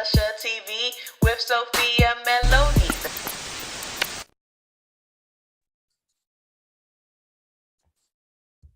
Demolisher TV with Sophia Melone.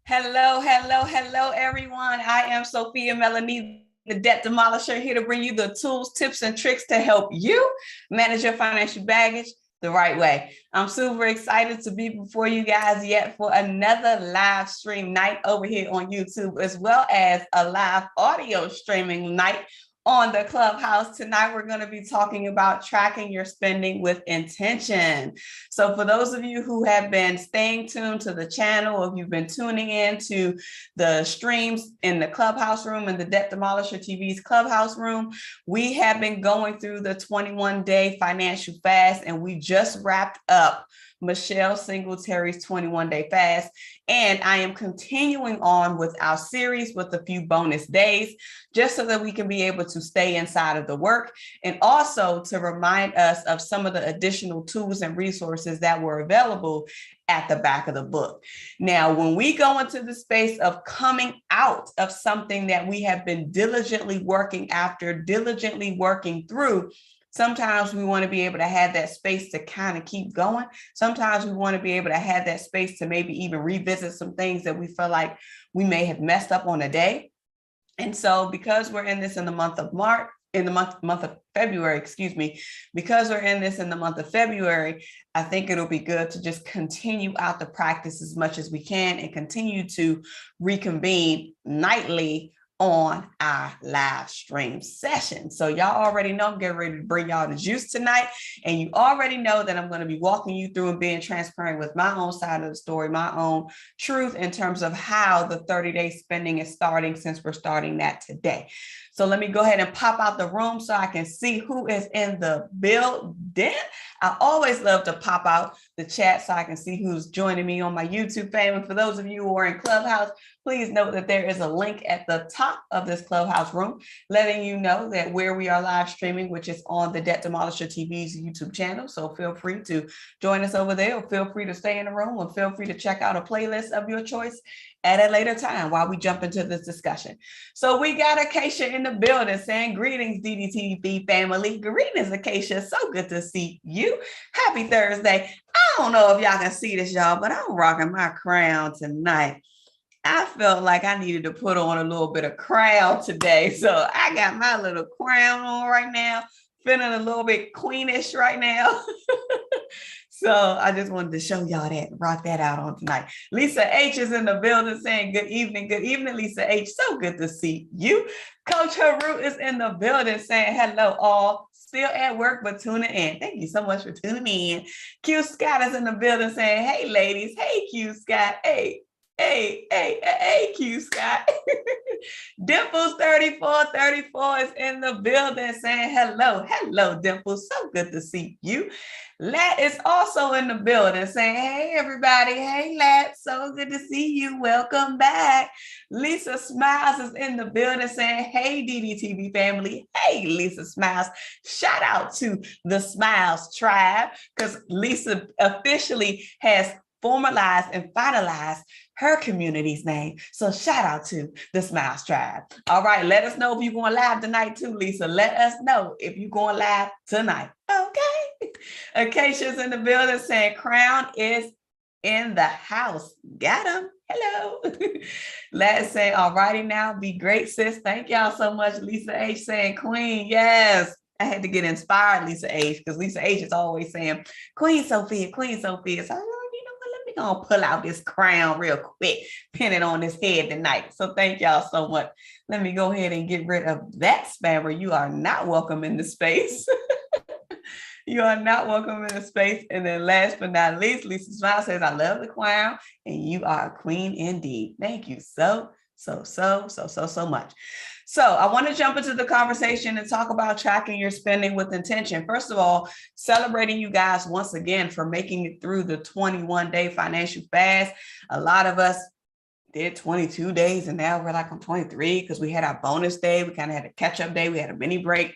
Hello, everyone. I am Sophia Melone, the Debt Demolisher, here to bring you the tools, tips, and tricks to help you manage your financial baggage the right way. I'm super excited to be before you guys yet for another live stream night over here on YouTube, as well as a live audio streaming night on the Clubhouse. Tonight, we're going to be talking about tracking your spending with intention. So for those of you who have been staying tuned to the channel, or if you've been tuning in to the streams in the Clubhouse room and the Debt Demolisher TV's Clubhouse room, we have been going through the 21-day financial fast, and we just wrapped up Michelle Singletary's 21-day fast. And I am continuing on with our series with a few bonus days, just so that we can be able to stay inside of the work, and also to remind us of some of the additional tools and resources that were available at the back of the book. Now, when we go into the space of coming out of something that we have been diligently working after, diligently working through, sometimes we want to be able to have that space to kind of keep going. Sometimes we want to be able to have that space to maybe even revisit some things that we feel like we may have messed up on a day. And so because we're in this in the month of March, in the month of February, because we're in this in the month of February, I think it'll be good to just continue out the practice as much as we can and continue to reconvene nightly on our live stream session. So y'all already know I'm getting ready to bring y'all the juice tonight. And you already know that I'm going to be walking you through and being transparent with my own side of the story, my own truth in terms of how the 30-day spending is starting, since we're starting that today. So let me go ahead and pop out the room so I can see who is in the building. I always love to pop out the chat so I can see who's joining me on my YouTube fam. And for those of you who are in Clubhouse, please note that there is a link at the top of this Clubhouse room letting you know that where we are live streaming, which is on the Debt Demolisher TV's YouTube channel. So feel free to join us over there, or feel free to stay in the room, or feel free to check out a playlist of your choice at a later time while we jump into this discussion. So we got Acacia in the building saying, greetings, DDTV family. Greetings, Acacia. So good to see you. Happy Thursday. I don't know if y'all can see this, y'all, but I'm rocking my crown tonight. I felt like I needed to put on a little bit of crown today. So I got my little crown on right now, feeling a little bit queenish right now. So I just wanted to show y'all that, rock that out on tonight. Lisa H is in the building saying good evening, Lisa H. So good to see you. Coach Haru is in the building saying hello all. Still at work, but tuning in. Thank you so much for tuning in. Q Scott is in the building saying, hey ladies, hey Q Scott, hey Q Scott. Dimples 3434 is in the building saying hello Dimples, so good to see you. Lat is also in the building saying, hey everybody, hey Lat, so good to see you, welcome back. Lisa Smiles is in the building saying, hey DDTV family, hey Lisa Smiles. Shout out to the Smiles tribe, because Lisa officially has formalized and finalized her community's name. So shout out to the Smiles tribe. All right, let us know if you're going live tonight too, Lisa. Let us know if you're going live tonight. Okay. Acacia's in the building saying crown is in the house. Got him. Hello. Let's say, all righty now, be great, sis. Thank y'all so much. Lisa H saying queen. Yes. I had to get inspired, Lisa H, because Lisa H is always saying, Queen Sophia, Queen Sophia. So gonna pull out this crown real quick, pin it on his head tonight. So thank y'all so much. Let me go ahead and get rid of that spammer. You are not welcome in the space. You are not welcome in the space. And then last but not least, Lisa Smile says, I love the crown and you are a queen indeed. Thank you so much. So I want to jump into the conversation and talk about tracking your spending with intention. First of all, celebrating you guys once again for making it through the 21-day financial fast. A lot of us did 22 days and now we're like on 23 because we had our bonus day. We kind of had a catch-up day. We had a mini break.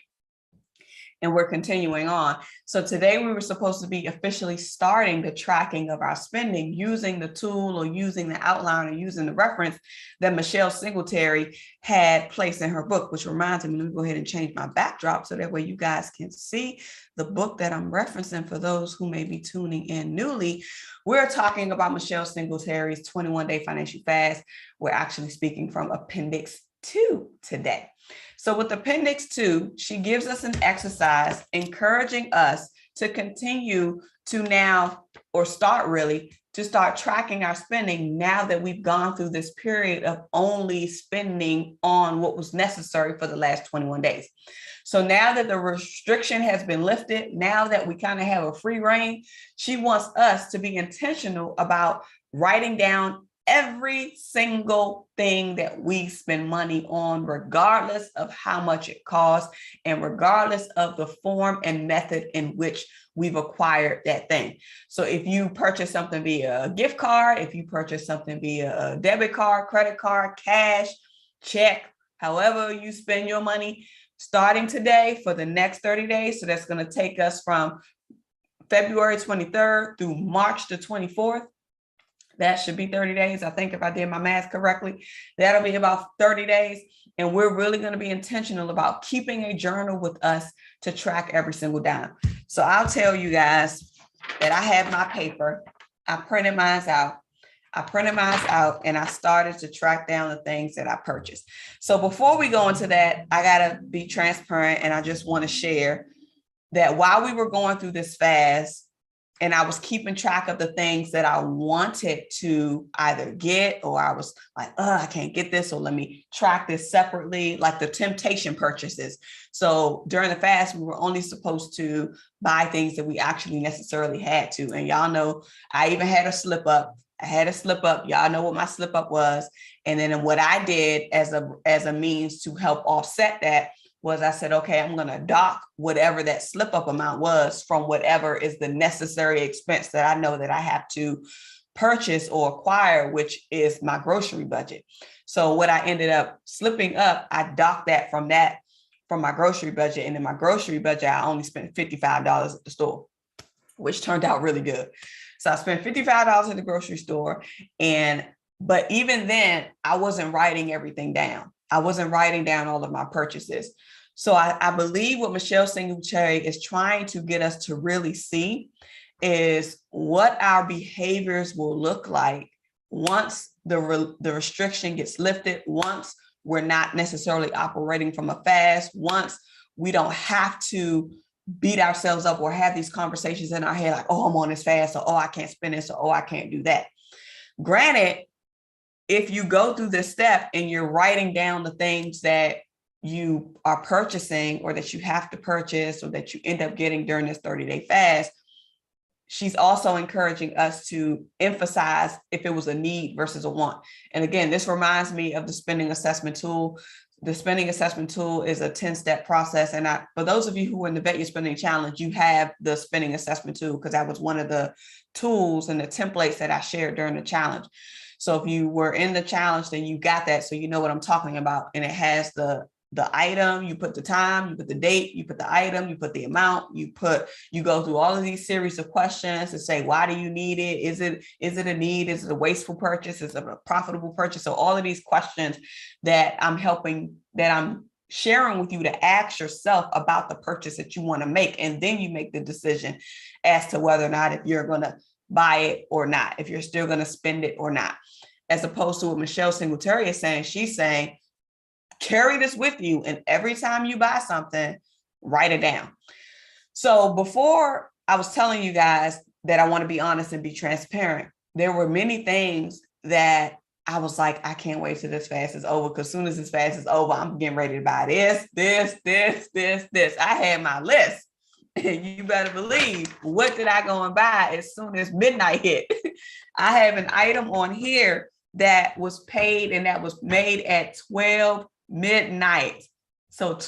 and we're continuing on. So today we were supposed to be officially starting the tracking of our spending using the tool or using the outline or using the reference that Michelle Singletary had placed in her book, which reminds me, let me go ahead and change my backdrop so that way you guys can see the book that I'm referencing for those who may be tuning in newly. We're talking about Michelle Singletary's 21-day financial fast. We're actually speaking from Appendix 2 today. So with Appendix 2, she gives us an exercise encouraging us to continue to now, or start tracking our spending now that we've gone through this period of only spending on what was necessary for the last 21 days. So now that the restriction has been lifted, now that we kind of have a free reign, she wants us to be intentional about writing down every single thing that we spend money on, regardless of how much it costs and regardless of the form and method in which we've acquired that thing. So if you purchase something via a gift card, if you purchase something via a debit card, credit card, cash, check, however you spend your money, starting today for the next 30 days. So that's going to take us from February 23rd through March the 24th. That should be 30 days. I think if I did my math correctly, that'll be about 30 days. And we're really going to be intentional about keeping a journal with us to track every single dime. So I'll tell you guys that I have my paper. I printed mine out and I started to track down the things that I purchased. So before we go into that, I got to be transparent. And I just want to share that while we were going through this fast, and I was keeping track of the things that I wanted to either get, or I was like, oh, I can't get this, so let me track this separately, like the temptation purchases. So during the fast, we were only supposed to buy things that we actually necessarily had to. And y'all know, I even had a slip up. Y'all know what my slip up was. And then what I did as a means to help offset that was I said, okay, I'm going to dock whatever that slip up amount was from whatever is the necessary expense that I know that I have to purchase or acquire, which is my grocery budget. So what I ended up slipping up, I docked that from my grocery budget. And in my grocery budget, I only spent $55 at the store, which turned out really good. So I spent $55 at the grocery store. But even then, I wasn't writing everything down. I wasn't writing down all of my purchases. So I believe what Michelle Singletary is trying to get us to really see is what our behaviors will look like once the restriction gets lifted, once we're not necessarily operating from a fast, once we don't have to beat ourselves up or have these conversations in our head like, oh, I'm on this fast, or oh, I can't spend this, or oh, I can't do that. Granted, if you go through this step and you're writing down the things that you are purchasing or that you have to purchase or that you end up getting during this 30-day fast, she's also encouraging us to emphasize if it was a need versus a want. And again, this reminds me of the spending assessment tool. The spending assessment tool is a 10-step process. And for those of you who are in the Vet Your Spending Challenge, you have the spending assessment tool because that was one of the tools and the templates that I shared during the challenge. So if you were in the challenge, then you got that. So you know what I'm talking about. And it has the item, you put the time, you put the date, you put the item, you put the amount, you go through all of these series of questions to say, why do you need it? Is it a need? Is it a wasteful purchase? Is it a profitable purchase? So all of these questions that I'm sharing with you to ask yourself about the purchase that you want to make. And then you make the decision as to whether or not if you're going to buy it or not, if you're still going to spend it or not, as opposed to what Michelle Singletary is saying. She's saying, carry this with you. And every time you buy something, write it down. So before I was telling you guys that I want to be honest and be transparent, there were many things that I was like, I can't wait till this fast is over. Because as soon as this fast is over, I'm getting ready to buy this. I had my list. And you better believe, what did I go and buy as soon as midnight hit? I have an item on here that was paid and that was made at 12 midnight. So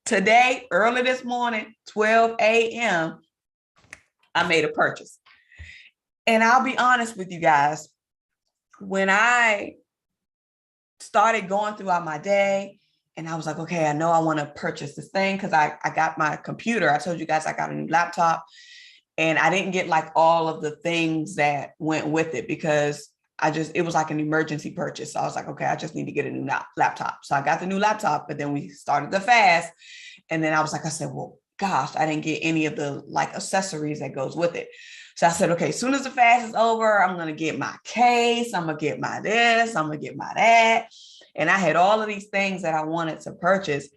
today, early this morning, 12 a.m., I made a purchase. And I'll be honest with you guys, when I started going throughout my day And I was like, okay, I know I want to purchase this thing because I got my computer. I told you guys I got a new laptop, and I didn't get like all of the things that went with it because it was like an emergency purchase. So I was like, okay, I just need to get a new laptop. So I got the new laptop, but then we started the fast. And then I said, well, gosh, I didn't get any of the like accessories that goes with it. So I said, okay, as soon as the fast is over, I'm going to get my case. I'm going to get my this, I'm going to get my that. And I had all of these things that I wanted to purchase.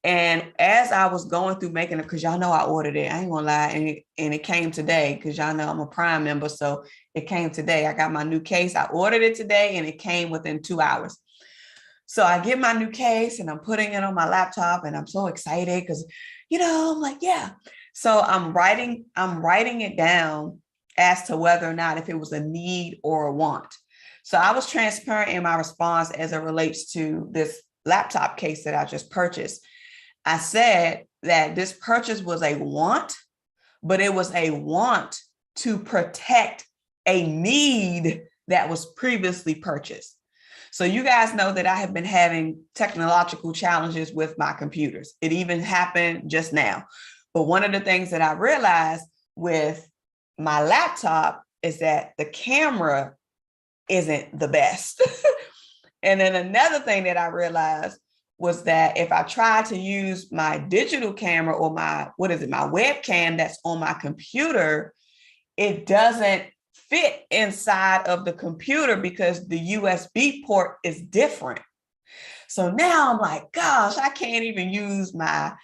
And as I was going through making it, because y'all know I ordered it, I ain't gonna lie, and it came today, because y'all know I'm a Prime member, so it came today. I got my new case. I ordered it today, and it came within 2 hours. So I get my new case, and I'm putting it on my laptop, and I'm so excited because, I'm like, yeah. So I'm writing it down as to whether or not if it was a need or a want. So I was transparent in my response as it relates to this laptop case that I just purchased. I said that this purchase was a want, but it was a want to protect a need that was previously purchased. So you guys know that I have been having technological challenges with my computers. It even happened just now. But one of the things that I realized with my laptop is that the camera isn't the best. And then another thing that I realized was that if I try to use my digital camera or my webcam that's on my computer, it doesn't fit inside of the computer because the USB port is different. So now I'm like, gosh, I can't even use my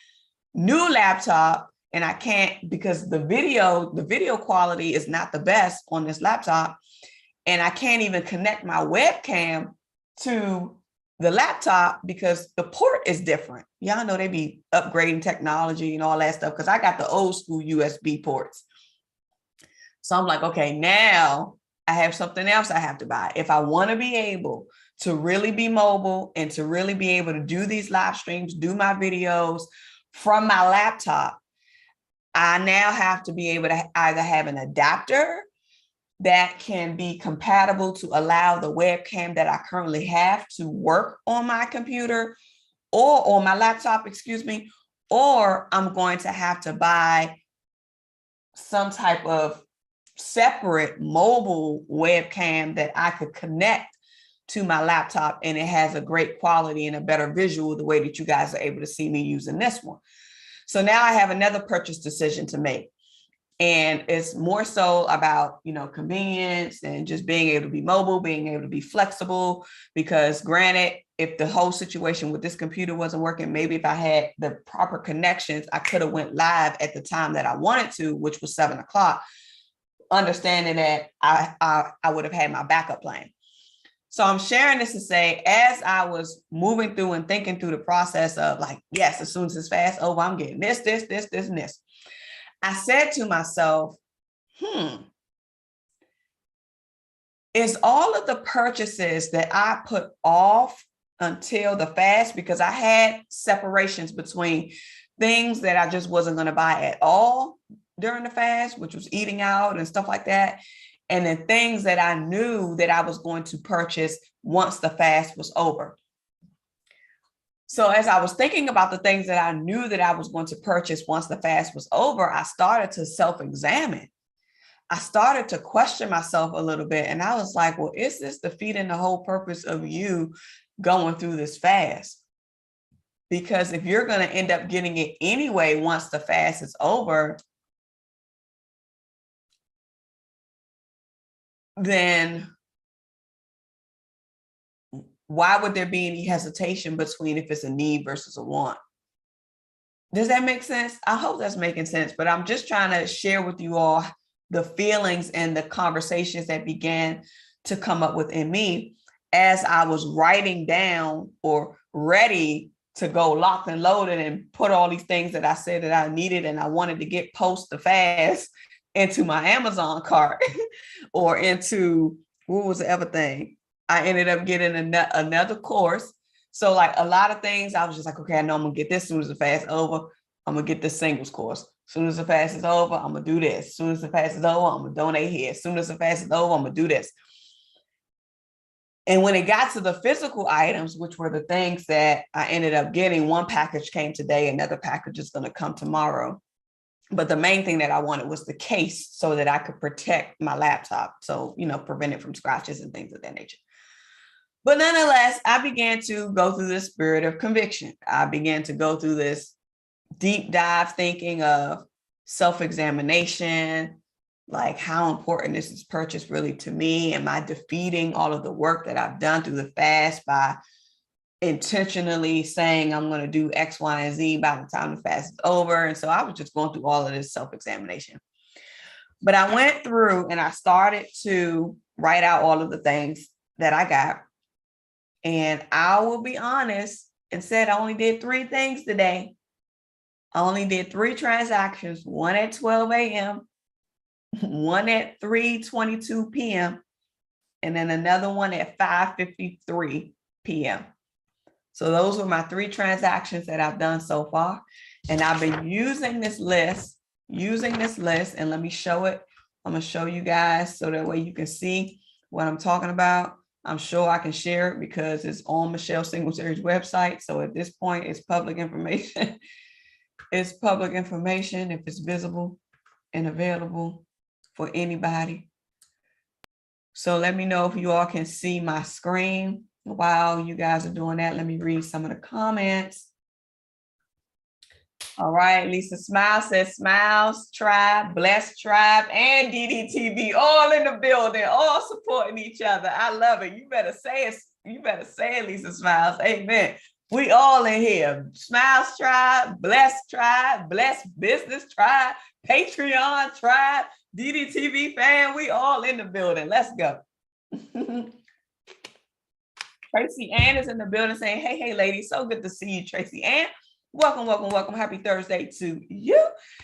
new laptop, and I can't because the video quality is not the best on this laptop, and I can't even connect my webcam to the laptop because the port is different. Y'all know they be upgrading technology and all that stuff because I got the old school USB ports. So I'm like, okay, now I have something else I have to buy. If I want to be able to really be mobile and to really be able to do these live streams, do my videos from my laptop, I now have to be able to either have an adapter that can be compatible to allow the webcam that I currently have to work on my computer or on my laptop, or I'm going to have to buy some type of separate mobile webcam that I could connect to my laptop, and it has a great quality and a better visual the way that you guys are able to see me using this one. So now I have another purchase decision to make. And it's more so about, convenience and just being able to be mobile, being able to be flexible, because granted, if the whole situation with this computer wasn't working, maybe if I had the proper connections, I could have went live at the time that I wanted to, which was 7 o'clock, understanding that I would have had my backup plan. So I'm sharing this to say, as I was moving through and thinking through the process of like, yes, as soon as it's fast over, I'm getting this, and this. I said to myself, is all of the purchases that I put off until the fast, because I had separations between things that I just wasn't going to buy at all during the fast, which was eating out and stuff like that, and then things that I knew that I was going to purchase once the fast was over. So as I was thinking about the things that I knew that I was going to purchase once the fast was over, I started to self-examine. I started to question myself a little bit. And I was like, well, is this defeating the whole purpose of you going through this fast? Because if you're going to end up getting it anyway once the fast is over, then why would there be any hesitation between if it's a need versus a want? Does that make sense? I hope that's making sense, but I'm just trying to share with you all the feelings and the conversations that began to come up within me as I was writing down or ready to go locked and loaded and put all these things that I said that I needed and I wanted to get post the fast into my Amazon cart or into, what was the other thing? I ended up getting another course. So like a lot of things, I was just like, okay, I know I'm gonna get this as soon as the fast is over. I'm gonna get the singles course. As soon as the fast is over, I'm gonna do this. As soon as the fast is over, I'm gonna donate here. As soon as the fast is over, I'm gonna do this. And when it got to the physical items, which were the things that I ended up getting, one package came today, another package is going to come tomorrow. But the main thing that I wanted was the case so that I could protect my laptop. So, prevent it from scratches and things of that nature. But nonetheless, I began to go through this spirit of conviction. I began to go through this deep dive thinking of self-examination, like how important is this purchase really to me? Am I defeating all of the work that I've done through the fast by intentionally saying I'm going to do X, Y, and Z by the time the fast is over? And so I was just going through all of this self-examination. But I went through and I started to write out all of the things that I got. And I will be honest and said I only did 3 things today. I only did 3 transactions, one at 12 a.m., one at 3:22 p.m., and then another one at 5:53 p.m. So those were my 3 transactions that I've done so far. And I've been using this list, and let me show it. I'm going to show you guys so that way you can see what I'm talking about. I'm sure I can share it because it's on Michelle Singletary's website. So at this point, it's public information. It's public information if it's visible and available for anybody. So let me know if you all can see my screen. While you guys are doing that, let me read some of the comments. All right, Lisa Smile says, Smiles Tribe, Blessed Tribe, and DDTV all in the building, all supporting each other. I love it. You better say it. You better say it, Lisa Smiles. Amen. We all in here. Smiles Tribe, Blessed Business Tribe, Patreon Tribe, DDTV fan. We all in the building. Let's go. Tracy Ann is in the building saying, hey, ladies. So good to see you, Tracy Ann. Welcome, welcome, welcome. Happy Thursday to you.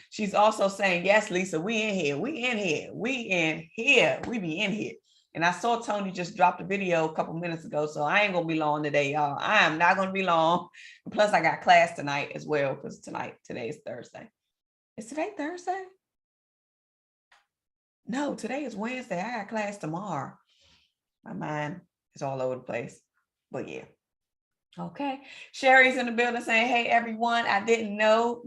She's also saying, yes, Lisa, we in here. We in here. We in here. We be in here. And I saw Tony just dropped a video a couple minutes ago, so I ain't going to be long today, y'all. I am not going to be long. Plus, I got class tonight as well because today is Thursday. Is today Thursday? No, today is Wednesday. I got class tomorrow. My mind is all over the place. But yeah. Okay. Sherry's in the building saying, hey, everyone, I didn't know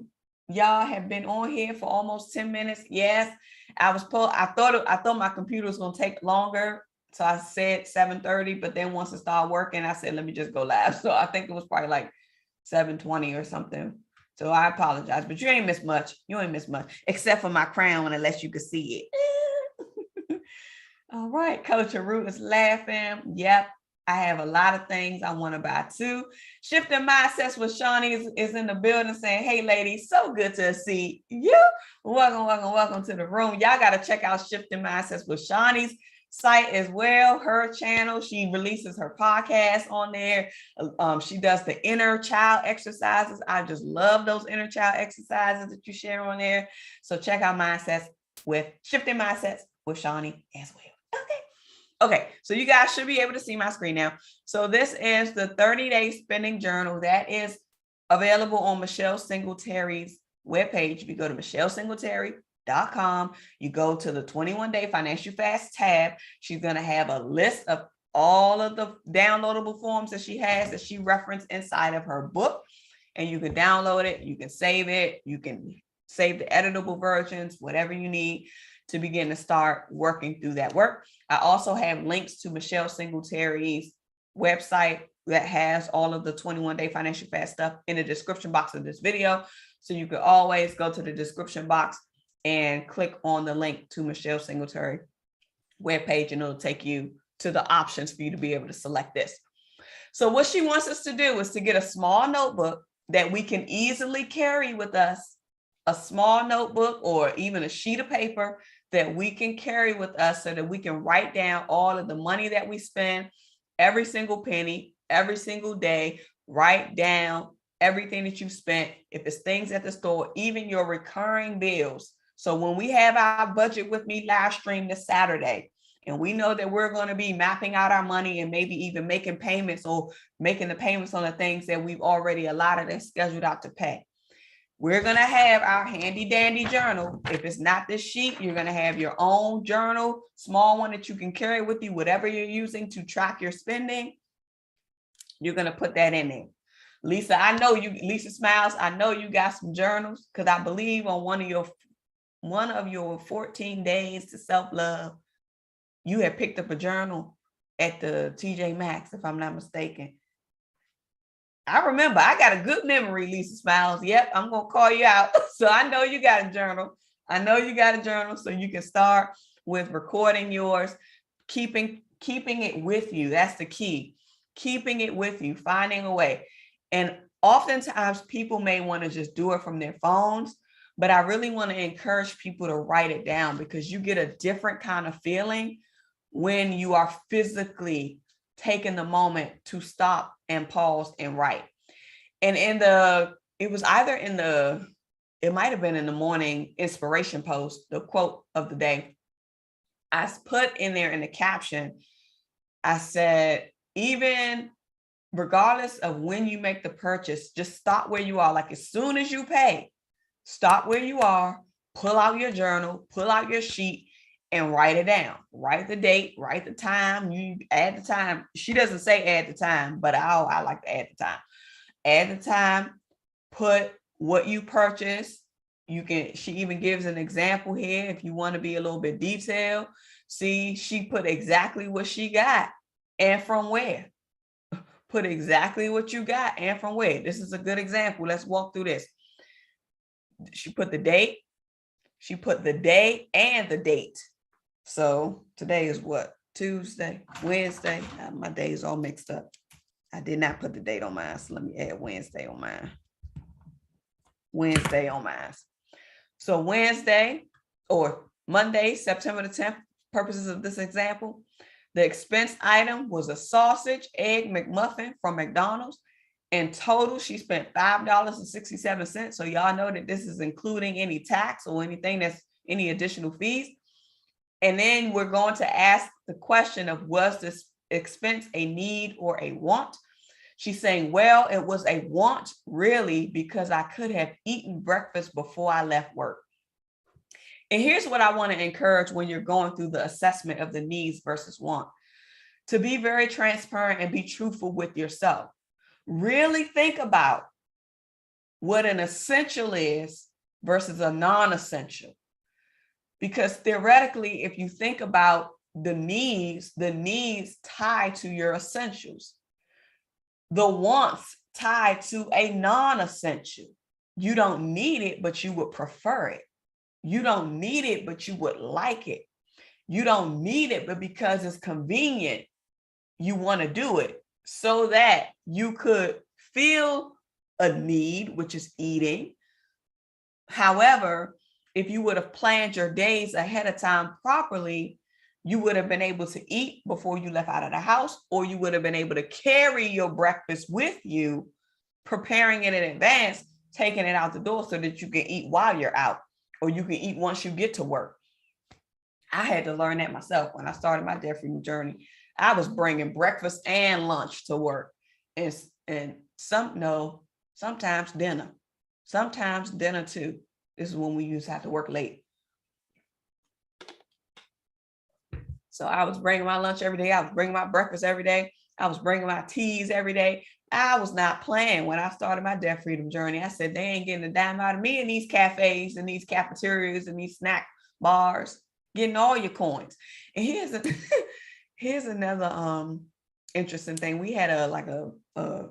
y'all have been on here for almost 10 minutes. Yes, I thought my computer was going to take longer. So I said 7:30, but then once it started working, I said, let me just go live. So I think it was probably like 7:20 or something. So I apologize, but you ain't missed much. You ain't missed much, except for my crown, unless you could see it. All right. Coach Root is laughing. Yep. I have a lot of things I want to buy too. Shifting Mindsets with Shawnee is in the building saying, hey, ladies, so good to see you. Welcome, welcome, welcome to the room. Y'all got to check out Shifting Mindsets with Shawnee's site as well. Her channel, she releases her podcast on there. She does the inner child exercises. I just love those inner child exercises that you share on there. So check out Shifting Mindsets with Shawnee as well. Okay, so you guys should be able to see my screen now. So this is the 30-day spending journal that is available on Michelle Singletary's webpage. If you go to michellesingletary.com, you go to the 21-day financial fast tab. She's going to have a list of all of the downloadable forms that she has that she referenced inside of her book. And you can download it. You can save it. You can save the editable versions, whatever you need to begin to start working through that work. I also have links to Michelle Singletary's website that has all of the 21-day financial fast stuff in the description box of this video. So you can always go to the description box and click on the link to Michelle Singletary webpage, and it'll take you to the options for you to be able to select this. So what she wants us to do is to get a small notebook that we can easily carry with us, a small notebook or even a sheet of paper that we can carry with us so that we can write down all of the money that we spend, every single penny, every single day. Write down everything that you've spent. If it's things at the store, even your recurring bills. So when we have our Budget With Me live stream this Saturday, and we know that we're going to be mapping out our money and maybe even making payments or making the payments on the things that we've already allotted and scheduled out to pay. We're going to have our handy dandy journal. If it's not this sheet, you're going to have your own journal, small one that you can carry with you, whatever you're using to track your spending. You're going to put that in there. Lisa, I know you, Lisa Smiles, I know you got some journals, because I believe on one of your 14 days to self-love, you had picked up a journal at the TJ Maxx, if I'm not mistaken. I remember, I got a good memory, Lisa Smiles. Yep, I'm going to call you out. So I know you got a journal. I know you got a journal, so you can start with recording yours, keeping it with you. That's the key. Keeping it with you, finding a way. And oftentimes people may want to just do it from their phones, but I really want to encourage people to write it down, because you get a different kind of feeling when you are physically taking the moment to stop and pause and write. And it might have been in the morning inspiration post, the quote of the day, I put in there in the caption, I said, even regardless of when you make the purchase, just stop where you are. Like, as soon as you pay, stop where you are, pull out your journal, pull out your sheet, and write it down. Write the date, write the time, you add the time. She doesn't say add the time, but I like to add the time. Add the time, put what you purchased. She even gives an example here if you want to be a little bit detailed. See, she put exactly what she got and from where. Put exactly what you got and from where. This is a good example. Let's walk through this. She put the date. She put the day and the date. So today is what? Tuesday, Wednesday. My days all mixed up. I did not put the date on mine. So let me add Wednesday on mine. Wednesday on mine. So Wednesday or Monday, September the 10th, purposes of this example, the expense item was a sausage, egg McMuffin from McDonald's. In total, she spent $5.67. So y'all know that this is including any tax or anything that's any additional fees. And then we're going to ask the question of, was this expense a need or a want? She's saying, well, it was a want, really, because I could have eaten breakfast before I left work. And here's what I want to encourage when you're going through the assessment of the needs versus want: to be very transparent and be truthful with yourself. Really think about what an essential is versus a non-essential. Because theoretically, if you think about the needs tie to your essentials. The wants tie to a non-essential. You don't need it, but you would prefer it. You don't need it, but you would like it. You don't need it, but because it's convenient, you want to do it so that you could feel a need, which is eating. However, if you would have planned your days ahead of time properly, you would have been able to eat before you left out of the house, or you would have been able to carry your breakfast with you, preparing it in advance, taking it out the door so that you can eat while you're out, or you can eat once you get to work. I had to learn that myself when I started my debt freedom journey. I was bringing breakfast and lunch to work, and sometimes dinner too. This is when we used to have to work late. So I was bringing my lunch every day. I was bringing my breakfast every day. I was bringing my teas every day. I was not playing when I started my debt freedom journey. I said, they ain't getting a dime out of me in these cafes and these cafeterias and these snack bars, getting all your coins. And here's another interesting thing. We had a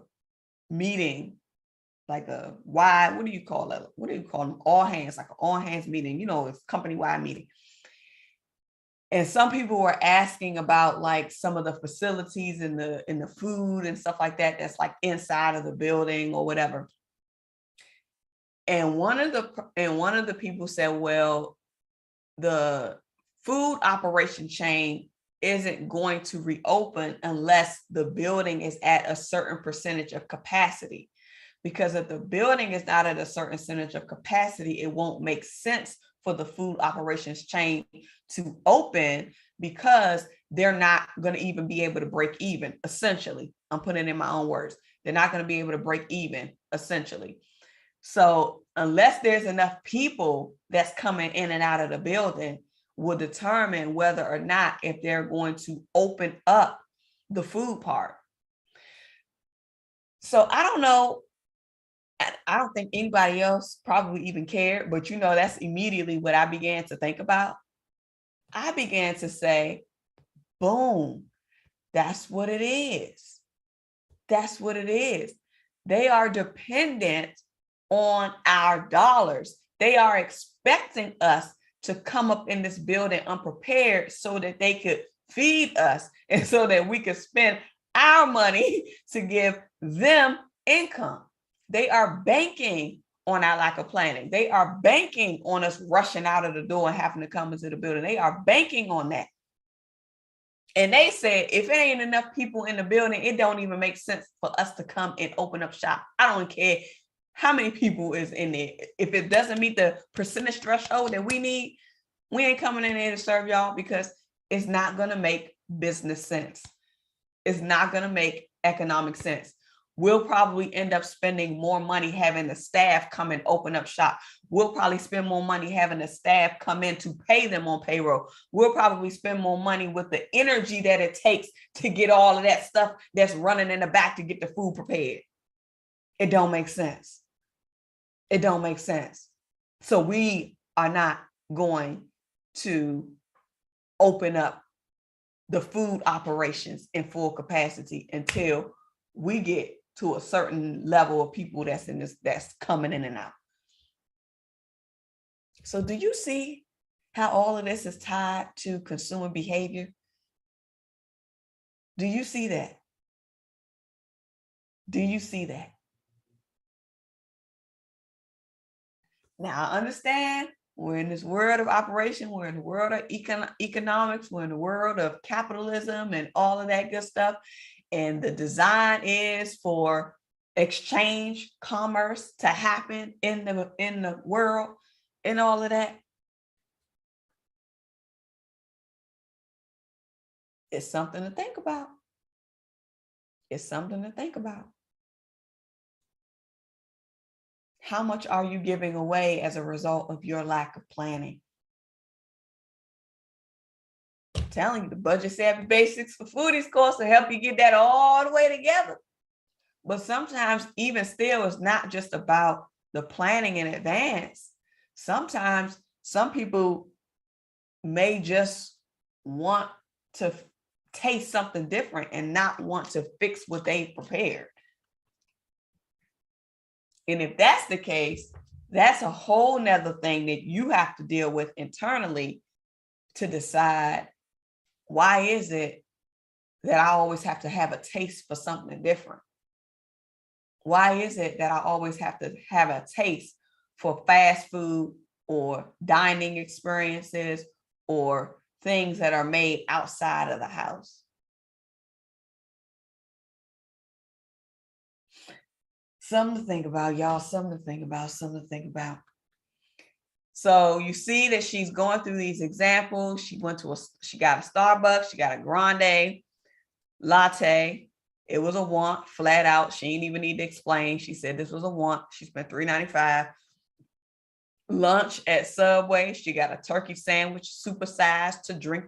meeting, like a wide, what do you call it? What do you call them? All hands, like an all hands meeting. You know, it's company-wide meeting. And some people were asking about like some of the facilities and the food and stuff like that, that's like inside of the building or whatever. And one of the people said, well, the food operation chain isn't going to reopen unless the building is at a certain percentage of capacity. Because if the building is not at a certain percentage of capacity, it won't make sense for the food operations chain to open, because they're not going to even be able to break even, essentially. I'm putting it in my own words. They're not going to be able to break even, essentially. So unless there's enough people that's coming in and out of the building, will determine whether or not if they're going to open up the food part. So I don't know. I don't think anybody else probably even cared, but that's immediately what I began to think about. I began to say, boom, that's what it is. That's what it is. They are dependent on our dollars. They are expecting us to come up in this building unprepared so that they could feed us and so that we could spend our money to give them income. They are banking on our lack of planning. They are banking on us rushing out of the door and having to come into the building. They are banking on that. And they said, if it ain't enough people in the building, it don't even make sense for us to come and open up shop. I don't care how many people is in there. If it doesn't meet the percentage threshold that we need, we ain't coming in there to serve y'all, because it's not going to make business sense. It's not going to make economic sense. We'll probably end up spending more money having the staff come and open up shop. We'll probably spend more money having the staff come in to pay them on payroll. We'll probably spend more money with the energy that it takes to get all of that stuff that's running in the back to get the food prepared. It don't make sense. It don't make sense. So we are not going to open up the food operations in full capacity until we get to a certain level of people that's coming in and out. So do you see how all of this is tied to consumer behavior? Do you see that? Do you see that? Now I understand we're in this world of operation, we're in the world of economics, we're in the world of capitalism and all of that good stuff. And the design is for exchange commerce to happen in the world and all of that. It's something to think about. It's something to think about. How much are you giving away as a result of your lack of planning? I'm telling you, the budget savvy basics for foodies course will help you get that all the way together. But sometimes even still, it's not just about the planning in advance. Sometimes some people may just want to taste something different and not want to fix what they prepared. And if that's the case, that's a whole nother thing that you have to deal with internally to decide, why is it that I always have to have a taste for something different? Why is it that I always have to have a taste for fast food or dining experiences or things that are made outside of the house? Something to think about, y'all. Something to think about, something to think about. So you see that she's going through these examples. She got a Starbucks, she got a grande latte. It was a want, flat out. She didn't even need to explain. She said this was a want. She spent $3.95. Lunch at Subway, she got a turkey sandwich, supersized to drink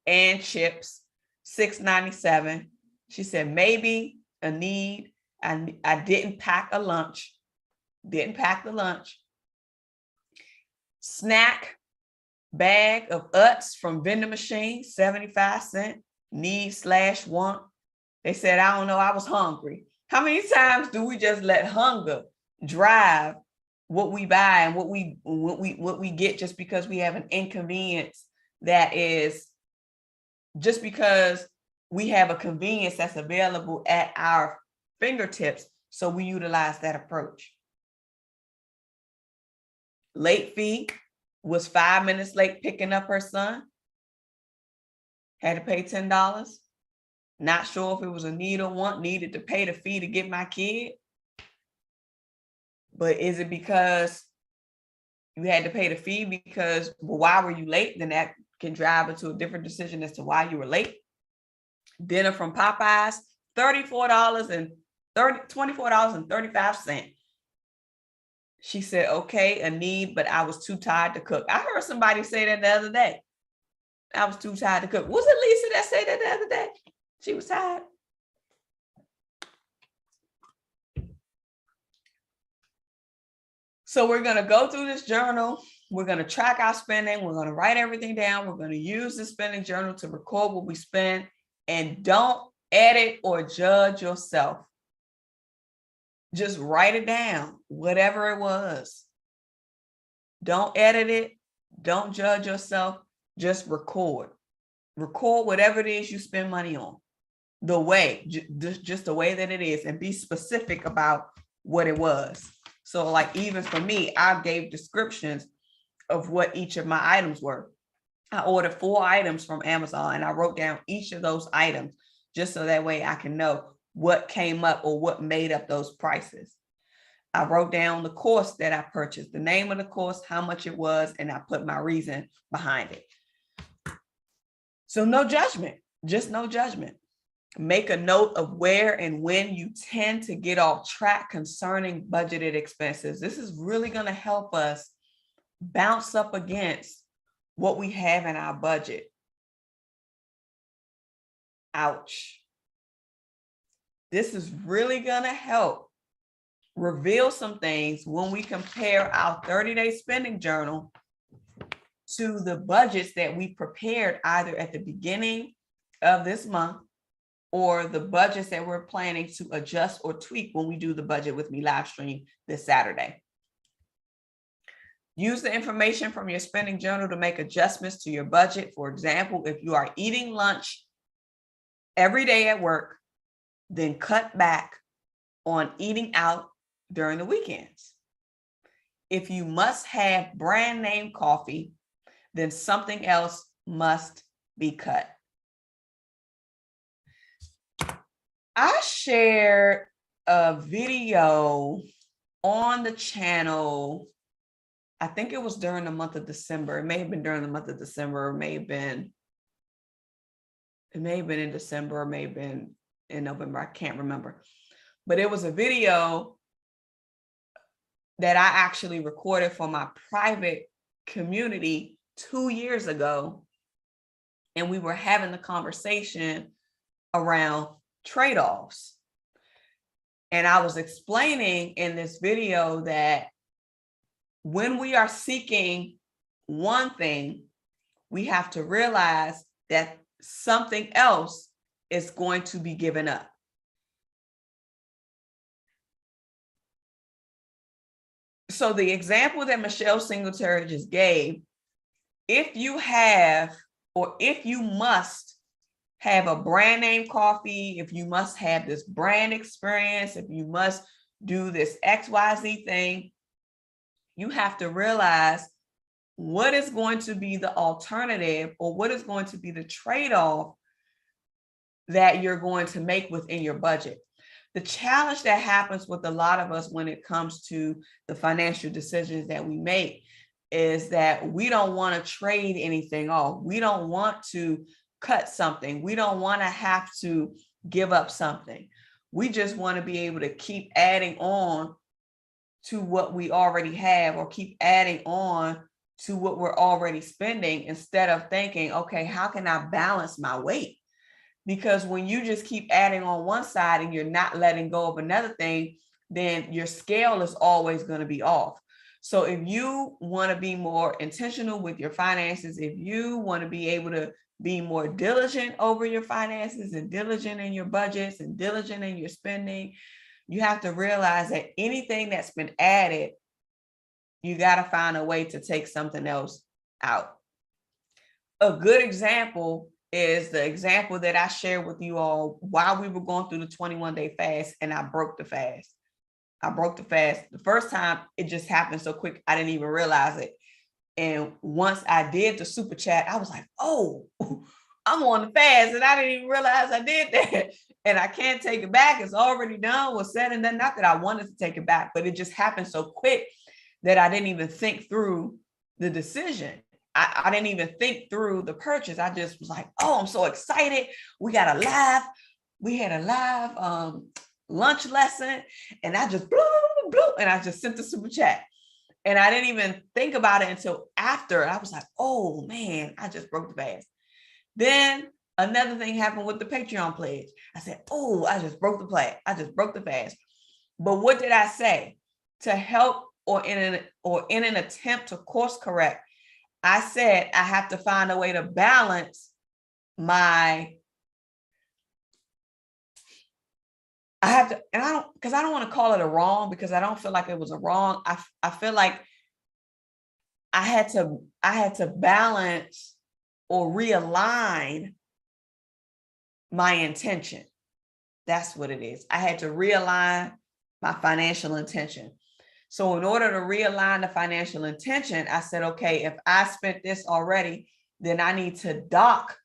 and chips, $6.97. She said maybe a need. I didn't pack a lunch. Didn't pack the lunch. Snack bag of Utz from vending machine, 75 cents. Need/want. They said, I don't know, I was hungry. How many times do we just let hunger drive what we buy and what we get just because we have an inconvenience that is just because we have a convenience that's available at our fingertips. So we utilize that approach. Late fee, was 5 minutes late picking up her son. Had to pay $10. Not sure if it was a need or want, needed to pay the fee to get my kid. But is it because you had to pay the fee because, well, why were you late? Then that can drive into a different decision as to why you were late. Dinner from Popeyes, $34 $24.35. She said, okay, a need, but I was too tired to cook. I heard somebody say that the other day. I was too tired to cook. Was it Lisa that said that the other day? She was tired. So we're going to go through this journal. We're going to track our spending. We're going to write everything down. We're going to use the spending journal to record what we spend. And don't edit or judge yourself. Just write it down, whatever it was. Don't edit it. Don't judge yourself. Just record. Record whatever it is you spend money on. The way, just the way that it is, and be specific about what it was. So like even for me, I gave descriptions of what each of my items were. I ordered 4 items from Amazon and I wrote down each of those items just so that way I can know what came up or what made up those prices. I wrote down the course that I purchased, the name of the course, how much it was, and I put my reason behind it. So no judgment, just no judgment. Make a note of where and when you tend to get off track concerning budgeted expenses. This is really going to help us bounce up against what we have in our budget. Ouch. This is really going to help reveal some things when we compare our 30-day spending journal to the budgets that we prepared either at the beginning of this month or the budgets that we're planning to adjust or tweak when we do the Budget With Me live stream this Saturday. Use the information from your spending journal to make adjustments to your budget. For example, if you are eating lunch every day at work, then cut back on eating out during the weekends. If you must have brand name coffee, then something else must be cut. I shared a video on the channel. I think it was during the month of December. It may have been during the month of December, it may have been in December, or may have been in November. I can't remember. But it was a video that I actually recorded for my private community 2 years ago. And we were having the conversation around trade-offs. And I was explaining in this video that when we are seeking one thing, we have to realize that something else is going to be given up. So the example that Michelle Singletary just gave, if you have, or if you must have a brand name coffee, if you must have this brand experience, if you must do this XYZ thing, you have to realize what is going to be the alternative, or what is going to be the trade-off that you're going to make within your budget. The challenge that happens with a lot of us when it comes to the financial decisions that we make is that we don't want to trade anything off. We don't want to cut something. We don't want to have to give up something. We just want to be able to keep adding on to what we already have, or keep adding on to what we're already spending, instead of thinking, okay, how can I balance my weight? Because when you just keep adding on one side and you're not letting go of another thing, then your scale is always going to be off. So if you want to be more intentional with your finances, if you want to be able to be more diligent over your finances and diligent in your budgets and diligent in your spending, you have to realize that anything that's been added, you got to find a way to take something else out. A good example is the example that I shared with you all while we were going through the 21-day fast, and I broke the fast. The first time, it just happened so quick, I didn't even realize it. And once I did the super chat, I was like, oh, I'm on the fast, and I didn't even realize I did that. And I can't take it back. It's already done, was said and done. Not that I wanted to take it back, but it just happened so quick that I didn't even think through the decision. I didn't even think through the purchase. I just was like, oh, I'm so excited. We had a live lunch lesson. And I just blew, and I just sent the super chat. And I didn't even think about it until after. I was like, oh man, I just broke the fast. Then another thing happened with the Patreon pledge. I said, oh, I just broke the fast. But what did I say? To help or in an attempt to course correct, I said I have to find a way to balance my, because I don't want to call it a wrong, because I don't feel like it was a wrong. I feel like I had to balance or realign my intention. That's what it is. I had to realign my financial intention. So in order to realign the financial intention, I said, okay, if I spent this already, then I need to dock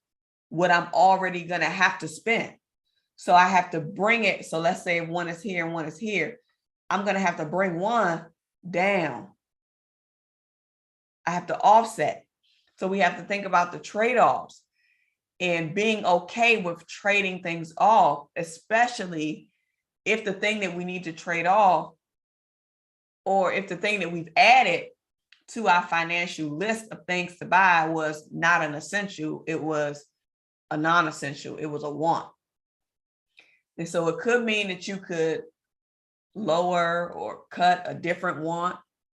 what I'm already going to have to spend. So I have to bring it. So let's say one is here and one is here. I'm going to have to bring one down. I have to offset. So we have to think about the trade-offs and being okay with trading things off, especially if the thing that we need to trade off, or if the thing that we've added to our financial list of things to buy was not an essential, it was a non-essential, it was a want. And so it could mean that you could lower or cut a different want,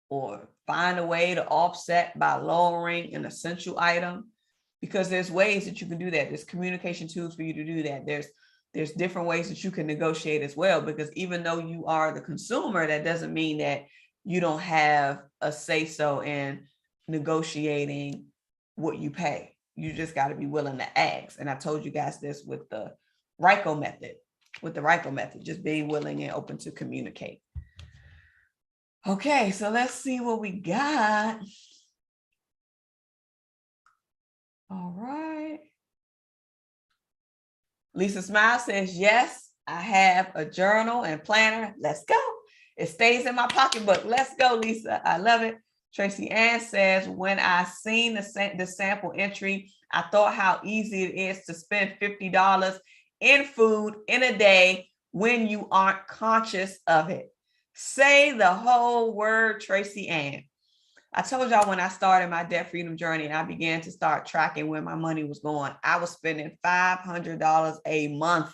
or find a way to offset by lowering an essential item, because there's ways that you can do that. There's communication tools for you to do that. There's different ways that you can negotiate as well, because even though you are the consumer, that doesn't mean that you don't have a say-so in negotiating what you pay. You just got to be willing to ask. And I told you guys this with the RICO method, just being willing and open to communicate. Okay, so let's see what we got. All right. Lisa Smile says, yes, I have a journal and planner. Let's go. It stays in my pocketbook. Let's go, Lisa. I love it. Tracy Ann says, when I seen the sample entry, I thought how easy it is to spend $50 in food in a day when you aren't conscious of it. Say the whole word, Tracy Ann. I told y'all when I started my debt freedom journey and I began to start tracking where my money was going, I was spending $500 a month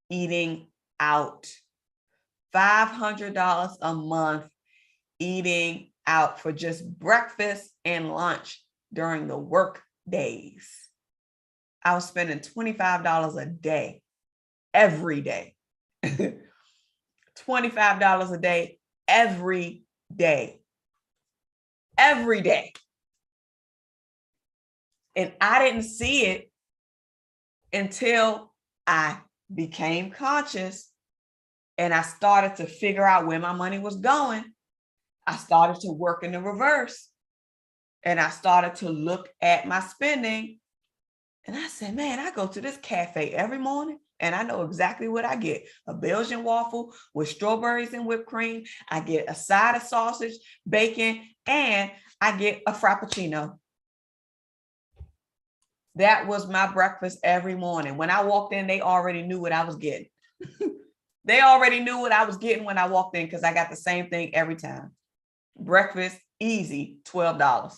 eating out. $500 a month eating out for just breakfast and lunch during the work days. I was spending $25 a day, every day. $25 a day, every day. Every day. And I didn't see it until I became conscious and I started to figure out where my money was going. I started to work in the reverse and I started to look at my spending. And I said, man, I go to this cafe every morning and I know exactly what I get. A Belgian waffle with strawberries and whipped cream. I get a side of sausage, bacon, and I get a Frappuccino. That was my breakfast every morning. When I walked in, they already knew what I was getting. They already knew what I was getting when I walked in because I got the same thing every time. Breakfast, easy, $12.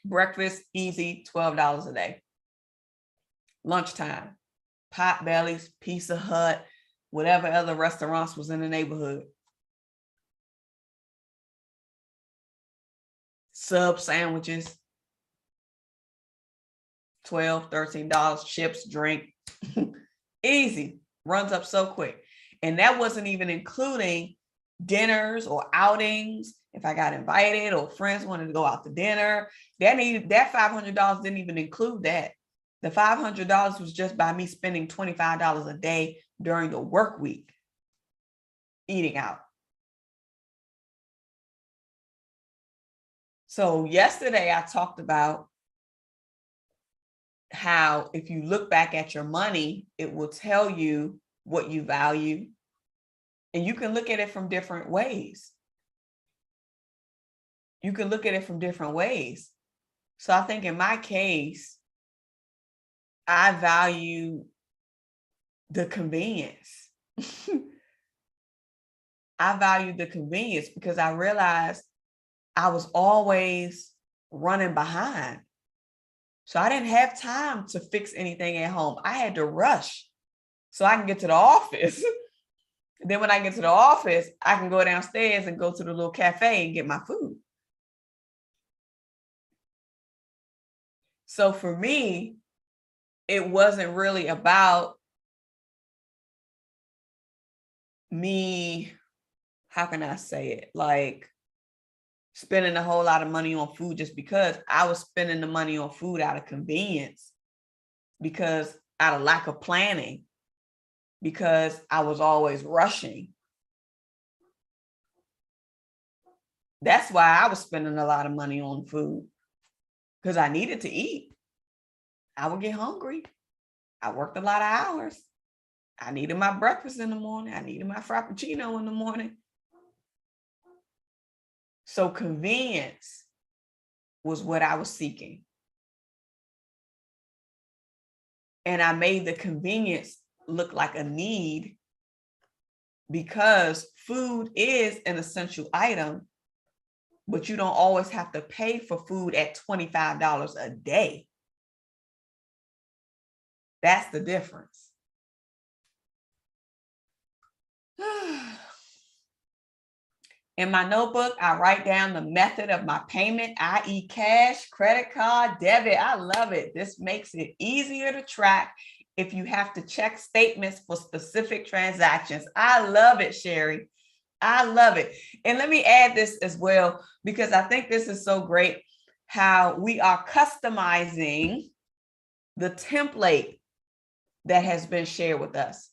Breakfast, easy, $12 a day. Lunchtime, Potbelly's, Pizza Hut, whatever other restaurants was in the neighborhood. Sub sandwiches, $12, $13, chips, drink. Easy, runs up so quick. And that wasn't even including dinners or outings. If I got invited or friends wanted to go out to dinner, that $500 didn't even include that. The $500 was just by me spending $25 a day during the work week eating out. So yesterday I talked about how if you look back at your money, it will tell you what you value. And you can look at it from different ways. You can look at it from different ways. So I think in my case, I value the convenience. I valued the convenience because I realized I was always running behind. So I didn't have time to fix anything at home. I had to rush so I can get to the office. Then when I get to the office, I can go downstairs and go to the little cafe and get my food. So for me, it wasn't really about me, how can I say it? Like spending a whole lot of money on food just because. I was spending the money on food out of convenience, because out of lack of planning, because I was always rushing. That's why I was spending a lot of money on food, because I needed to eat. I would get hungry. I worked a lot of hours. I needed my breakfast in the morning. I needed my Frappuccino in the morning. So convenience was what I was seeking. And I made the convenience look like a need, because food is an essential item, but you don't always have to pay for food at $25 a day. That's the difference. In my notebook, I write down the method of my payment, i.e. cash, credit card, debit. I love it. This makes it easier to track if you have to check statements for specific transactions. I love it, Sherry. I love it. And let me add this as well, because I think this is so great, how we are customizing the template that has been shared with us.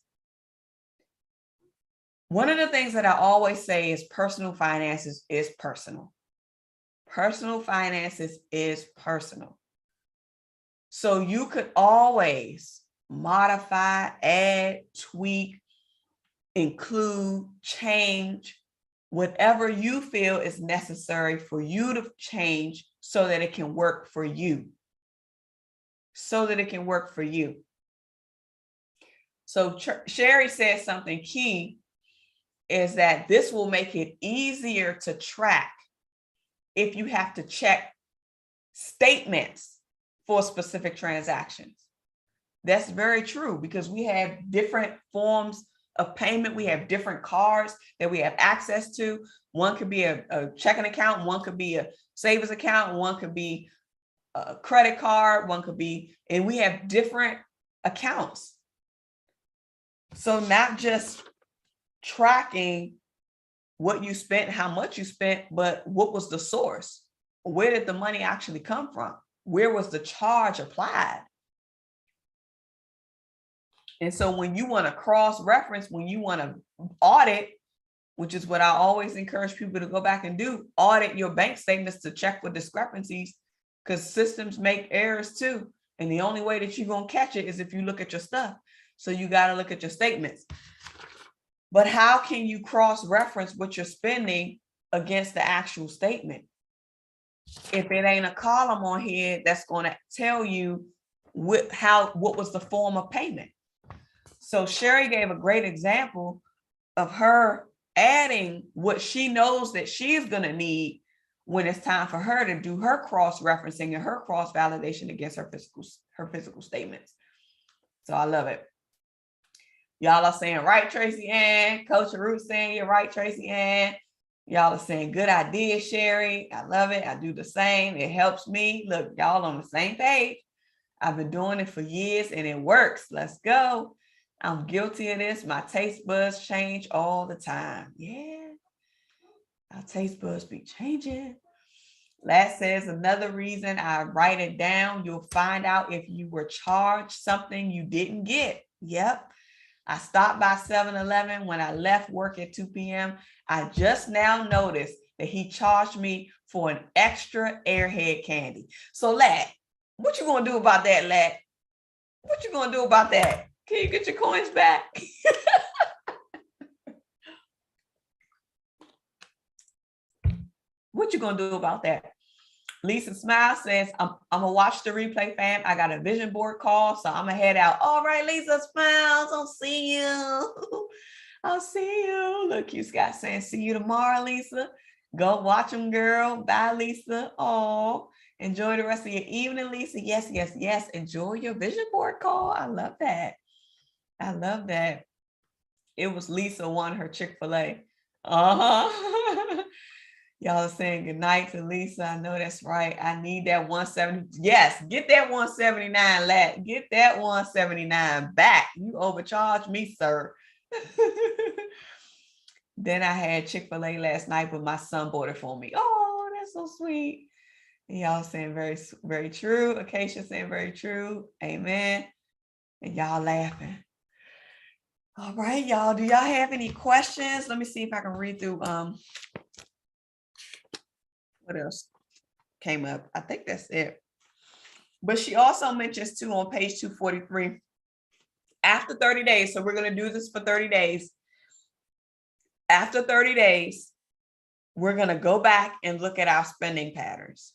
One of the things that I always say is personal finances is personal. Personal finances is personal. So you could always modify, add, tweak, include, change, whatever you feel is necessary for you to change so that it can work for you. So that it can work for you. So Sherry says something key, is that this will make it easier to track if you have to check statements for specific transactions. That's very true, because we have different forms of payment. We have different cards that we have access to. One could be a checking account, one could be a savings account, one could be a credit card, one could be, and we have different accounts. So not just tracking what you spent, how much you spent, but what was the source? Where did the money actually come from? Where was the charge applied? And so when you want to cross-reference, when you want to audit, which is what I always encourage people to go back and do, audit your bank statements to check for discrepancies, because systems make errors too. And the only way that you're going to catch it is if you look at your stuff. So you got to look at your statements. But how can you cross-reference what you're spending against the actual statement if it ain't a column on here that's going to tell you what was the form of payment? So Sherry gave a great example of her adding what she knows that she's going to need when it's time for her to do her cross-referencing and her cross-validation against her physical statements. So I love it. Y'all are saying, right, Tracy Ann. Coach Ruth saying, you're right, Tracy Ann. Y'all are saying, good idea, Sherry. I love it. I do the same. It helps me. Look, y'all on the same page. I've been doing it for years and it works. Let's go. I'm guilty of this. My taste buds change all the time. Yeah. Our taste buds be changing. Lat says, another reason I write it down, you'll find out if you were charged something you didn't get. Yep. I stopped by 7-Eleven when I left work at 2 p.m. I just now noticed that he charged me for an extra Airhead candy. So Lat, what you gonna do about that, Lat? What you gonna do about that? Can you get your coins back? What you gonna do about that? Lisa Smile says, I'm gonna watch the replay, fam. I got a vision board call, so I'm gonna head out. All right, Lisa Smiles, I'll see you. I'll see you. Look, you Scott saying, see you tomorrow, Lisa. Go watch them, girl. Bye, Lisa. Oh, enjoy the rest of your evening, Lisa. Yes, yes, yes. Enjoy your vision board call. I love that. I love that. It was Lisa won her Chick-fil-A. Uh-huh. Y'all are saying good night to Lisa. I know that's right. I need that 170. Yes, get that 179, lad. Get that 179 back. You overcharged me, sir. Then I had Chick-fil-A last night, but my son bought it for me. Oh, that's so sweet. And y'all saying very, very true. Acacia saying very true. Amen. And y'all laughing. All right, y'all. Do y'all have any questions? Let me see if I can read through what else came up. I think that's it. But she also mentions too on page 243, after 30 days. So we're going to do this for 30 days. After 30 days, we're going to go back and look at our spending patterns.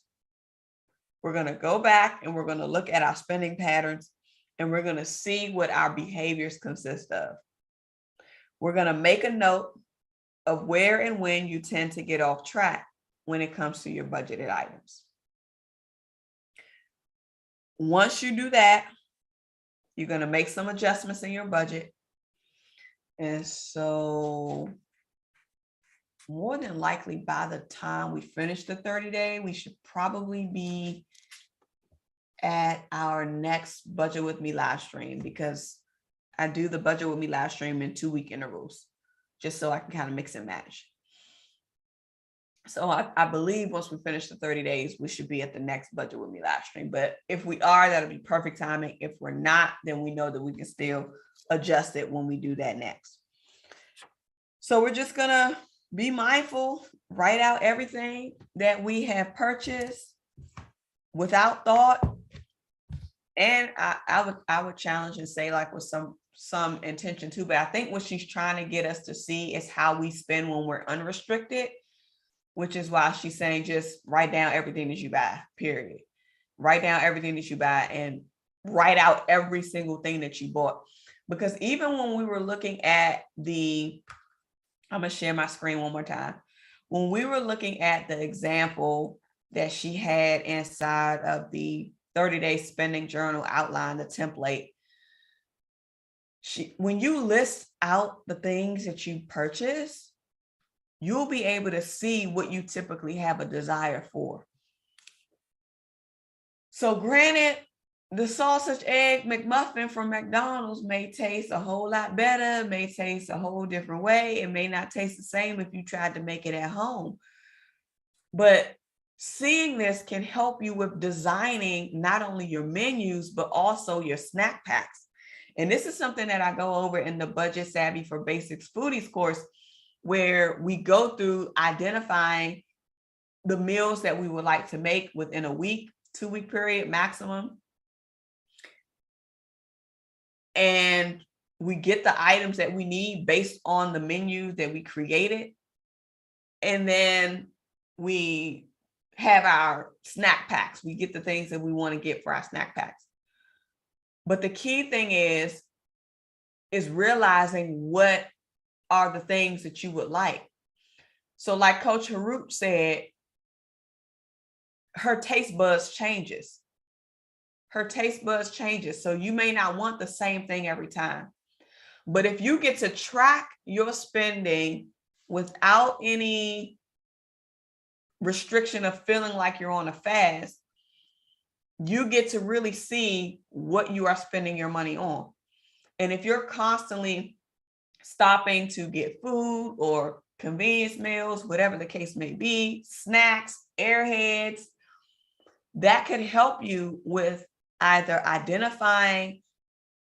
We're going to go back and we're going to look at our spending patterns, and we're going to see what our behaviors consist of. We're going to make a note of where and when you tend to get off track when it comes to your budgeted items. Once you do that, you're going to make some adjustments in your budget. And so more than likely by the time we finish the 30-day, we should probably be at our next Budget With Me live stream, because I do the Budget With Me live stream in 2-week intervals, just so I can kind of mix and match. So I believe once we finish the 30 days, we should be at the next Budget With Me live stream. But if we are, that'll be perfect timing. If we're not, then we know that we can still adjust it when we do that next. So we're just gonna be mindful, write out everything that we have without thought. And I would challenge and say, like, with some intention too, but I think what she's trying to get us to see is how we spend when we're unrestricted, which is why she's saying just write down everything that you buy, period. Write down everything that you buy and write out every single thing that you bought. Because even when we were looking at I'm going to share my screen one more time. When we were looking at the example that she had inside of the 30-day spending journal outline, the template, when you list out the things that you purchase, you'll be able to see what you typically have a desire for. So granted, the sausage egg McMuffin from McDonald's may taste a whole lot better, may taste a whole different way. It may not taste the same if you tried to make it at home. But seeing this can help you with designing not only your menus, but also your snack packs. And this is something that I go over in the Budget Savvy for Basics Foodies course, where we go through identifying the meals that we would like to make within a week, 2-week period maximum. And we get the items that we need based on the menu that we created. And then we have our snack packs. We get the things that we want to get for our snack packs. But the key thing is realizing what are the things that you would like. So like Coach Harut said, her taste buds changes. Her taste buds changes. So you may not want the same thing every time. But if you get to track your spending without any restriction of feeling like you're on a fast, you get to really see what you are spending your money on. And if you're constantly stopping to get food or convenience meals, whatever the case may be, snacks, airheads, that could help you with either identifying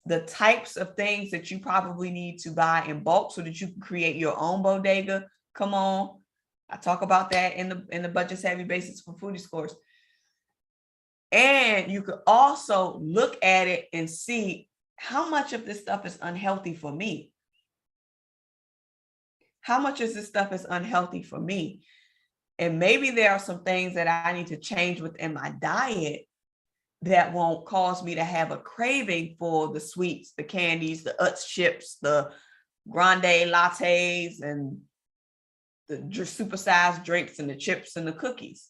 the types of things that you probably need to buy in bulk so that you can create your own bodega. Come on. I talk about that in the Budget Savvy Basics for Foodies course. And you could also look at it and see how much of this stuff is unhealthy for me. How much of this stuff is unhealthy for me? And maybe there are some things that I need to change within my diet that won't cause me to have a craving for the sweets, the candies, the Utz chips, the grande lattes, and the supersized drinks and the chips and the cookies.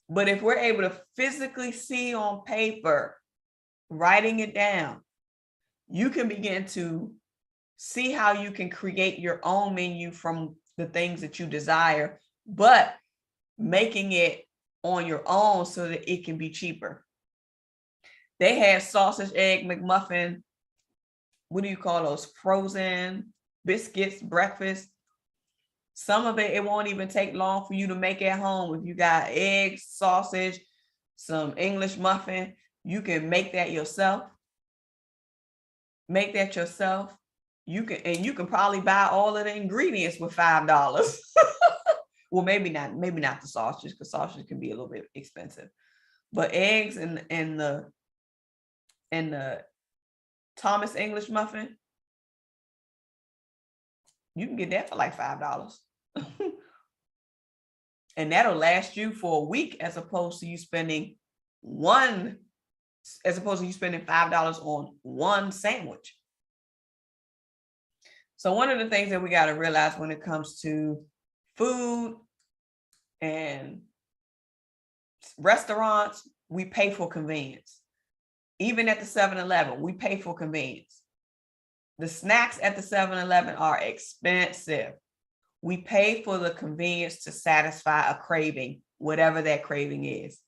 But if we're able to physically see on paper, writing it down, you can begin to see how you can create your own menu from the things that you desire, but making it on your own so that it can be cheaper. They have sausage, egg, McMuffin. What do you call those? Frozen biscuits, breakfast. Some of it won't even take long for you to make at home. If you got eggs, sausage, some English muffin, you can make that yourself. Make that yourself. You can probably buy all of the ingredients with $5. Well, maybe not the sausage, because sausage can be a little bit expensive. But eggs and the Thomas English muffin, you can get that for like $5. And that'll last you for a week, as opposed to you spending $5 on one sandwich. So one of the things that we got to realize when it comes to food and restaurants, we pay for convenience. Even at the 7-Eleven, we pay for convenience. The snacks at the 7-Eleven are expensive. We pay for the convenience to satisfy a craving, whatever that craving is.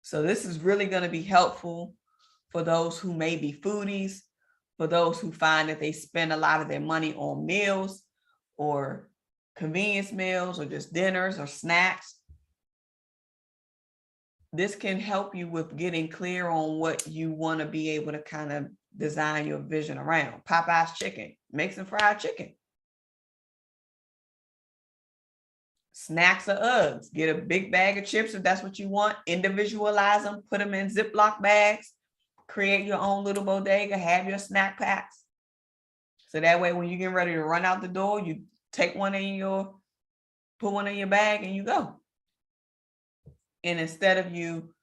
So this is really going to be helpful for those who may be foodies, for those who find that they spend a lot of their money on meals or convenience meals or just dinners or snacks. This can help you with getting clear on what you want to be able to kind of design your vision around. Popeye's chicken, make some fried chicken. Snacks or Uggs, get a big bag of chips if that's what you want, individualize them, put them in Ziploc bags, create your own little bodega, have your snack packs. So that way when you get ready to run out the door, you take one put one in your bag and you go. And instead of you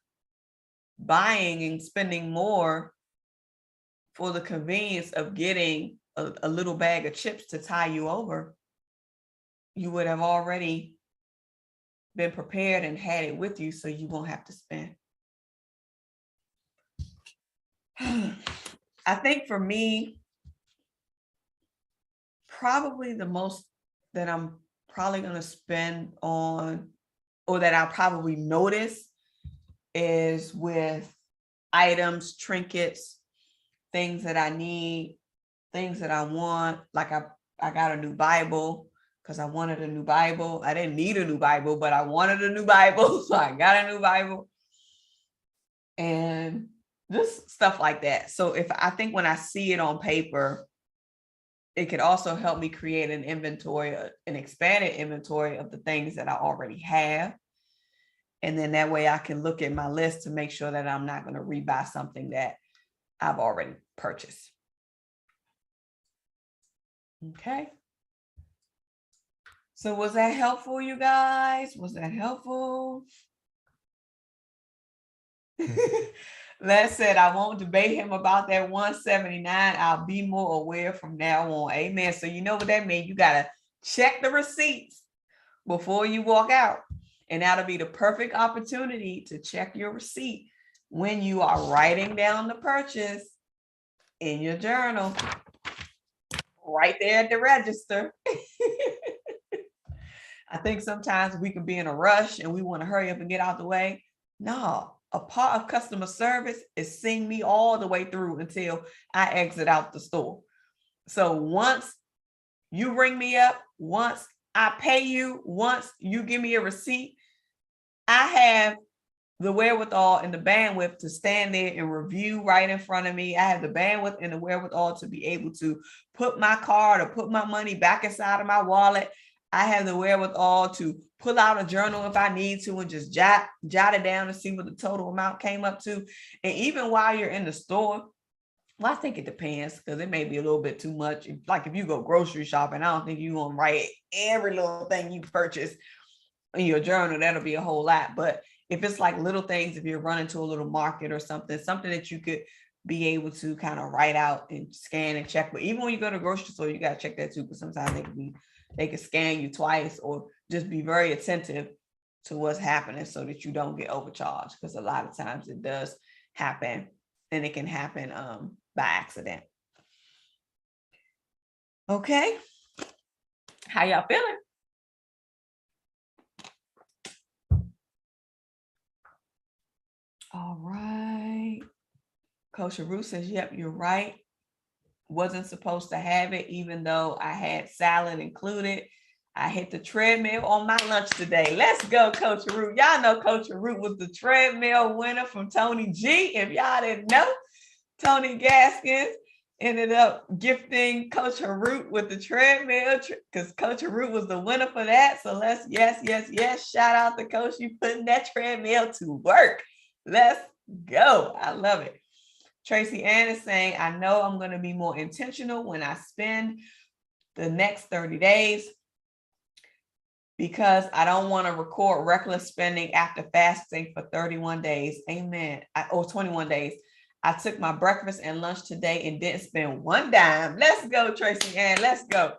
buying and spending more for the convenience of getting a little bag of chips to tie you over, you would have already been prepared and had it with you so you won't have to spend. I think for me, probably the most that I'm probably going to spend on, or that I'll probably notice, is with items, trinkets, things that I need, things that I want. Like I got a new Bible because I wanted a new Bible. I didn't need a new Bible, but I wanted a new Bible. So I got a new Bible. And just stuff like that. So I think when I see it on paper, it could also help me create an inventory, an expanded inventory of the things that I already have. And then that way I can look at my list to make sure that I'm not going to rebuy something that I've already purchased. Okay. So was that helpful, you guys? Was that helpful? Les said, I won't debate him about that 179. I'll be more aware from now on. Amen. So you know what that means? You got to check the receipts before you walk out. And that'll be the perfect opportunity to check your receipt when you are writing down the purchase in your journal, right there at the register. I think sometimes we can be in a rush and we want to hurry up and get out the way. No, a part of customer service is seeing me all the way through until I exit out the store. So once you ring me up, once I pay you, once you give me a receipt, I have the wherewithal and the bandwidth to stand there and review right in front of me. I have the bandwidth and the wherewithal to be able to put my card or put my money back inside of my wallet. I have the wherewithal to pull out a journal if I need to and just jot it down and see what the total amount came up to. And even while you're in the store, Well, I think it depends, because it may be a little bit too much. Like if you go grocery shopping, I don't think you're gonna write every little thing you purchase in your journal. That'll be a whole lot. But if it's like little things, if you're running to a little market or something that you could be able to kind of write out and scan and check. But even when you go to the grocery store, you got to check that too, because sometimes they can scan you twice, or just be very attentive to what's happening so that you don't get overcharged, because a lot of times it does happen, and it can happen by accident. Okay, how y'all feeling? All right. Coach Ruth says, yep, you're right. Wasn't supposed to have it, even though I had salad included. I hit the treadmill on my lunch today. Let's go, Coach Root. Y'all know Coach Root was the treadmill winner from Tony G. If y'all didn't know, Tony Gaskins ended up gifting Coach Root with the treadmill, because Coach Root was the winner for that. So let's, yes. Shout out to Coach, you putting that treadmill to work. Let's go. I love it. Tracy Ann is saying, I know I'm going to be more intentional when I spend the next 30 days because I don't want to record reckless spending after fasting for 31 days. Amen. 21 days. I took my breakfast and lunch today and didn't spend one dime. Let's go, Tracy Ann. Let's go.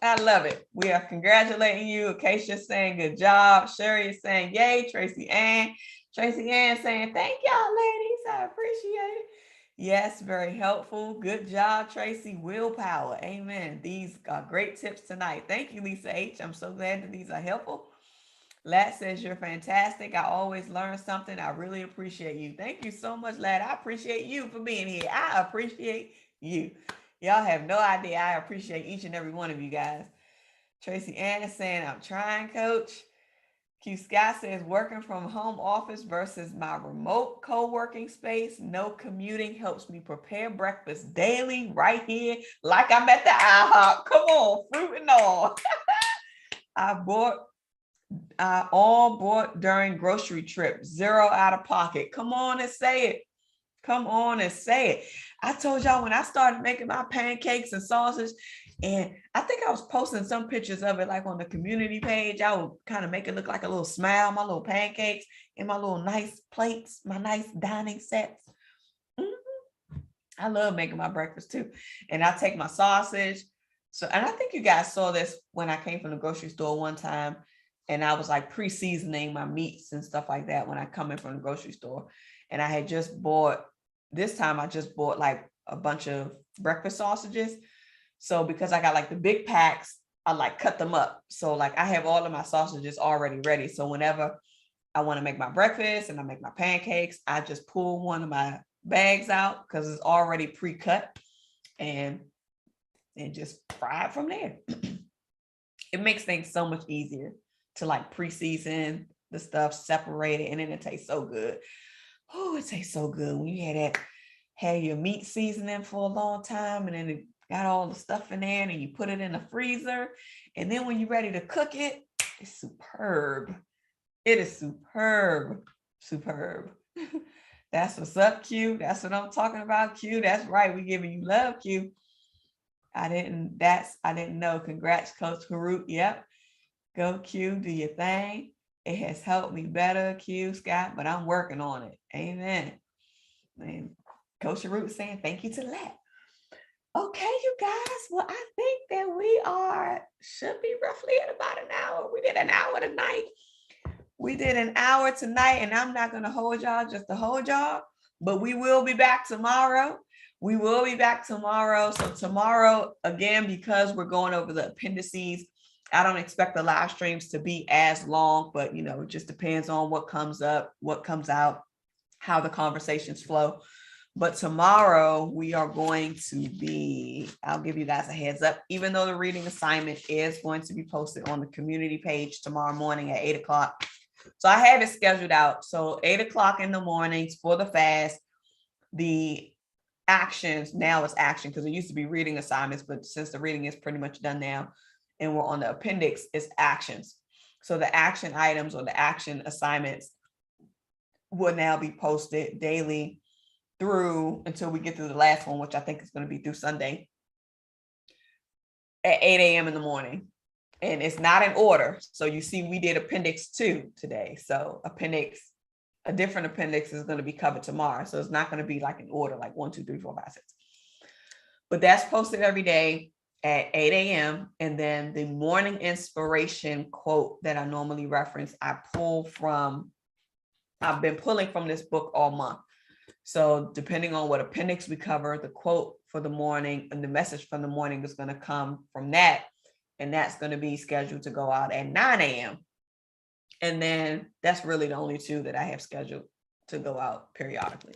I love it. We are congratulating you. Acacia's saying good job. Sherry is saying yay. Tracy Ann saying thank y'all, ladies. I appreciate it. Yes, very helpful. Good job, Tracy. Willpower. Amen. These are great tips tonight. Thank you, Lisa H. I'm so glad that these are helpful. Lad says you're fantastic. I always learn something. I really appreciate you. Thank you so much, Lad. I appreciate you for being here. I appreciate you. Y'all have no idea. I appreciate each and every one of you guys. Tracy Ann is saying, I'm trying, Coach. Q Scott says, working from home office versus my remote co-working space. No commuting helps me prepare breakfast daily right here, like I'm at the IHOP. Come on, fruit and all. I all bought during grocery trip, 0 out of pocket. Come on and say it. Come on and say it. I told y'all when I started making my pancakes and sausage, and I think I was posting some pictures of it like on the community page. I would kind of make it look like a little smile, my little pancakes and my little nice plates, my nice dining sets. I love making my breakfast too. And I take my sausage. So, and I think you guys saw this when I came from the grocery store one time, and I was like pre-seasoning my meats and stuff like that when I come in from the grocery store. And I had just bought, this time I just bought like a bunch of breakfast sausages. So because I got like the big packs, I like cut them up. So like I have all of my sausages already ready. So whenever I want to make my breakfast and I make my pancakes, I just pull one of my bags out because it's already pre-cut and just fry it from there. It makes things so much easier to like pre-season the stuff, separate it, and then it tastes so good. Oh, it tastes so good when you had your meat seasoning for a long time, and then it got all the stuff in there, and you put it in the freezer, and then when you're ready to cook it, it's superb. It is superb. That's what's up, Q. That's what I'm talking about, Q. That's right. We giving you love, Q. I didn't know. Congrats, Coach Harut. Yep. Go, Q. Do your thing. It has helped me better, Q, Scott, but I'm working on it. Amen. And Coach Harut saying thank you to that. Okay, you guys. Well, I think that we should be roughly at about an hour. We did an hour tonight. And I'm not going to hold y'all just to hold y'all, but we will be back tomorrow. So tomorrow, again, because we're going over the appendices, I don't expect the live streams to be as long, but it just depends on what comes up, what comes out, how the conversations flow. But tomorrow we are going to be, I'll give you guys a heads up, even though the reading assignment is going to be posted on the community page tomorrow morning at 8 o'clock. So I have it scheduled out. So 8 o'clock in the mornings for the fast, the actions, now it's action because it used to be reading assignments, but since the reading is pretty much done now and we're on the appendix, it's actions. So the action items or the action assignments will now be posted daily through until we get through the last one, which I think is going to be through Sunday at 8 a.m. in the morning. And it's not in order. So you see, we did appendix 2 today. So a different appendix is going to be covered tomorrow. So it's not going to be like in order, like 1, 2, 3, 4, 5, 6. But that's posted every day at 8 a.m. And then the morning inspiration quote that I normally reference, I've been pulling from this book all month. So depending on what appendix we cover, the quote for the morning and the message from the morning is going to come from that. And that's going to be scheduled to go out at 9 a.m. And then that's really the only 2 that I have scheduled to go out periodically.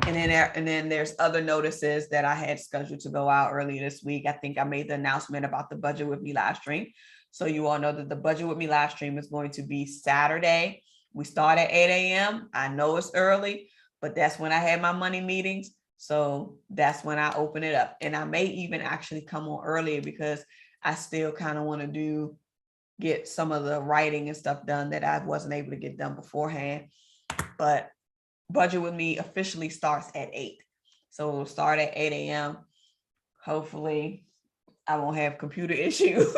And then there's other notices that I had scheduled to go out earlier this week. I think I made the announcement about the Budget With Me live stream. So you all know that the Budget With Me live stream is going to be Saturday. We start at 8 a.m. I know it's early, but that's when I had my money meetings. So that's when I open it up. And I may even actually come on earlier because I still kind of want to get some of the writing and stuff done that I wasn't able to get done beforehand. But Budget With Me officially starts at 8. So we'll start at 8 a.m. Hopefully I won't have computer issues.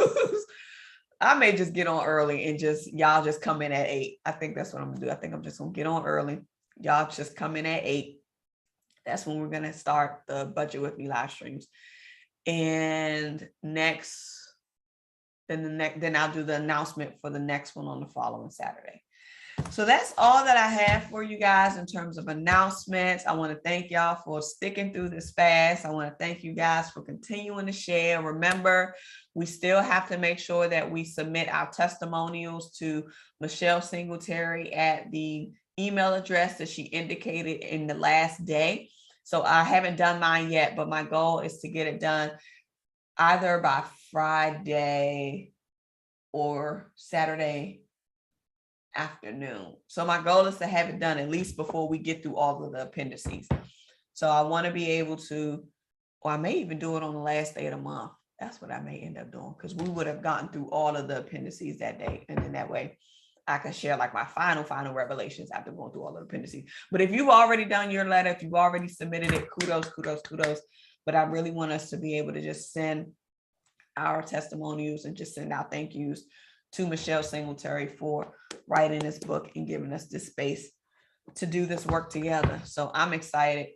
I may just get on early and y'all just come in at 8. I think that's what I'm gonna do. I think I'm just gonna get on early. Y'all just come in at 8. That's when we're gonna start the Budget With Me live streams. And then I'll do the announcement for the next one on the following Saturday. So that's all that I have for you guys in terms of announcements. I want to thank y'all for sticking through this fast. I want to thank you guys for continuing to share. Remember, we still have to make sure that we submit our testimonials to Michelle Singletary at the email address that she indicated in the last day. So I haven't done mine yet, but my goal is to get it done either by Friday or Saturday afternoon. So my goal is to have it done at least before we get through all of the appendices. So I want to be able to, or I may even do it on the last day of the month. That's what I may end up doing, because we would have gotten through all of the appendices that day. And then that way I can share like my final revelations after going through all the appendices. But if you've already done your letter, if you've already submitted it, kudos. But I really want us to be able to just send our testimonials and just send out thank yous to Michelle Singletary for writing this book and giving us this space to do this work together. So I'm excited.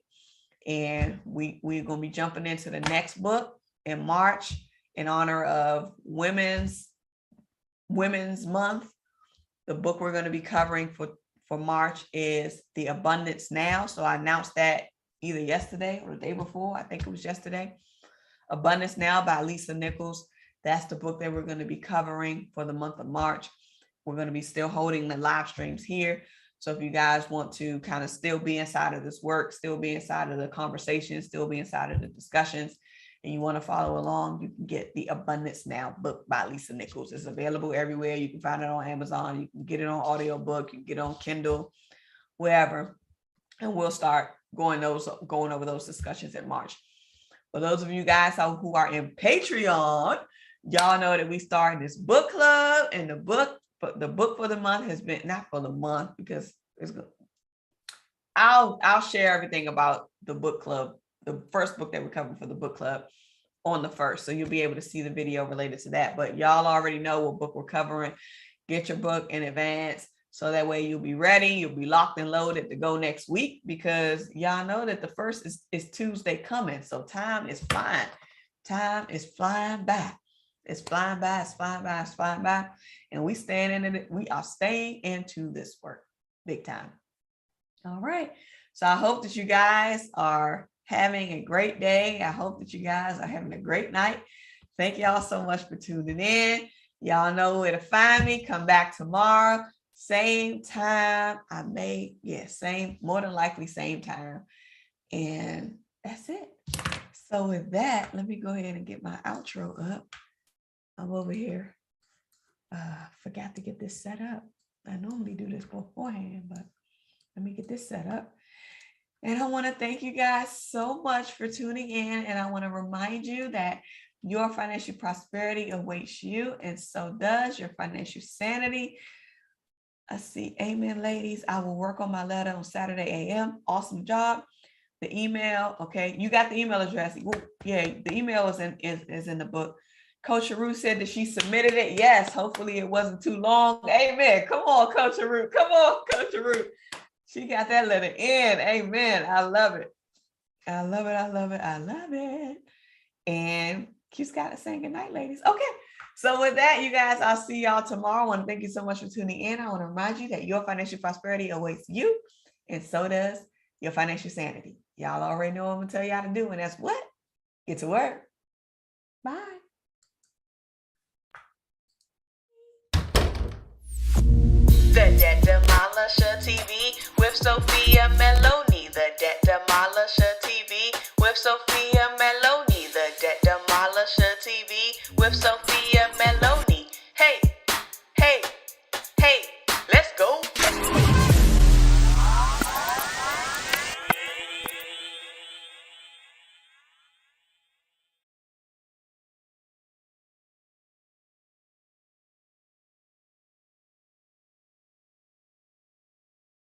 And we're going to be jumping into the next book in March in honor of Women's Month. The book we're going to be covering for March is The Abundance Now. So I announced that either yesterday or the day before. I think it was yesterday. Abundance Now by Lisa Nichols. That's the book that we're going to be covering for the month of March. We're going to be still holding the live streams here. So if you guys want to kind of still be inside of this work, still be inside of the conversation, still be inside of the discussions, and you want to follow along, you can get the Abundance Now book by Lisa Nichols. It's available everywhere. You can find it on Amazon. You can get it on audiobook. You can get it on Kindle, wherever. And we'll start going over those discussions in March. For those of you guys who are in Patreon, y'all know that we started this book club, and the book for the month has been, not for the month, because it's good. I'll share everything about the book club, the first book that we're covering for the book club on the 1st. So you'll be able to see the video related to that. But y'all already know what book we're covering. Get your book in advance, so that way you'll be ready. You'll be locked and loaded to go next week, because y'all know that the 1st is Tuesday coming. So time is flying. Time is flying by. It's flying by. It's flying by. It's flying by. And we are staying into this work big time. All right. So I hope that you guys are having a great day. I hope that you guys are having a great night. Thank y'all so much for tuning in. Y'all know where to find me. Come back tomorrow. Same time. More than likely same time. And that's it. So with that, let me go ahead and get my outro up. I'm over here. Forgot to get this set up. I normally do this beforehand, but let me get this set up. And I want to thank you guys so much for tuning in. And I want to remind you that your financial prosperity awaits you, and so does your financial sanity. I see. Amen, ladies. I will work on my letter on Saturday a.m. Awesome job. the email. Okay, you got the email address. Yeah, the email is in the book. Coach Ruth said that she submitted it. Yes, hopefully it wasn't too long. Amen. Come on, Coach Ruth. Come on, Coach Ruth. She got that letter in. Amen. I love it. I love it. I love it. I love it. And Q's got to saying good night, ladies. Okay. So with that, you guys, I'll see y'all tomorrow. I want to thank you so much for tuning in. I want to remind you that your financial prosperity awaits you, and so does your financial sanity. Y'all already know what I'm going to tell y'all to do, and that's what? Get to work. Bye. The Debt Demolisher TV with Sophia Melone. The Debt Demolisher TV with Sophia Melone. The Debt Demolisher TV with Sophia